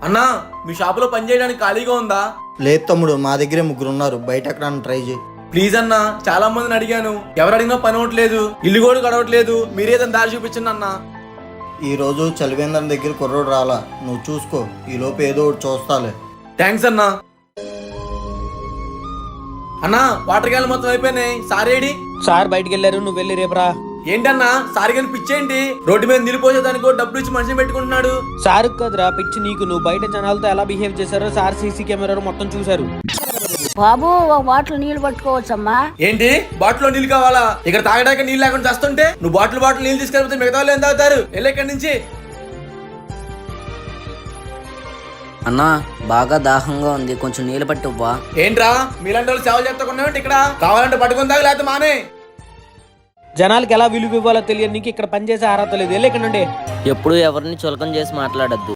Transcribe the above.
అన్నా మీ షాపులో పని చేయడానికి ఖాళీగా ఉందా? లేదు తమ్ముడు, మా దగ్గరే 3 ఉన్నారు. బయట ఎక్కడ ట్రై చేయి. ప్లీజ్ అన్నా, చాలా మందిని అడిగాను, ఎవరు అడిగినా పని అవ్వట్లేదు, ఇల్లు కూడా గడవట్లేదు. మీరేదని దారి చూపించండి అన్నా. ఈ రోజు చలివేంద్రం దగ్గర కుర్రోడు రాలా, నువ్వు చూసుకో. ఈ లోపు ఏదో ఒకటి చూస్తాలే. థ్యాంక్స్ అన్నా. అన్నా వాటర్ క్యాన్ మొత్తం అయిపోయినాయి. సారేడి సార్ బయటికి వెళ్ళారు, నువ్వు వెళ్ళి రేపరా. ఏంటన్నా సారి కానీ పిచ్చేంటి? రోడ్డు మీద నిలిపోసేదానికో డబ్బులు ఇచ్చి మనిషిని పెట్టుకుంటున్నాడు. సార్ కదరా పిచ్చి నీకు. నువ్వు బయట జనాలతో ఎలా బిహేవ్ చేశారో సార్ సీసీ కెమెరాలో మొత్తం చూశారు. బాబు ఒక బాటిల్ నీళ్లు పట్టుకోవచ్చమ్మా? ఏంటి బాటిల్లో నీళ్ళు కావాలా? ఇక్కడ తాగడానికి నీళ్ళు లేకుండా చేస్తుంటే నువ్వు బాటిల్ నీళ్ళు తీసుకెళ్తే మిగతా వాళ్ళు ఏం తాగుతారు? వెళ్ళి ఇక్కడి నుంచి. అన్నా బాగా దాహంగా ఉంది, కొంచెం నీళ్ళు పట్టువ్వా. ఏంట్రా మీలాంటి వాళ్ళు సేవ చేస్తాకున్నావు ఇక్కడ? కావాలంటే పట్టుకుని తాగు, లేకపోతే మానే. జనాలకి ఎలా విలువ ఇవ్వాలో తెలియదు నీకు. ఇక్కడ పనిచేసే అర్హత లేదు. వెళ్ళి ఇక్కడ నుండి. ఎప్పుడు ఎవరిని చులకం చేసి మాట్లాడద్దు.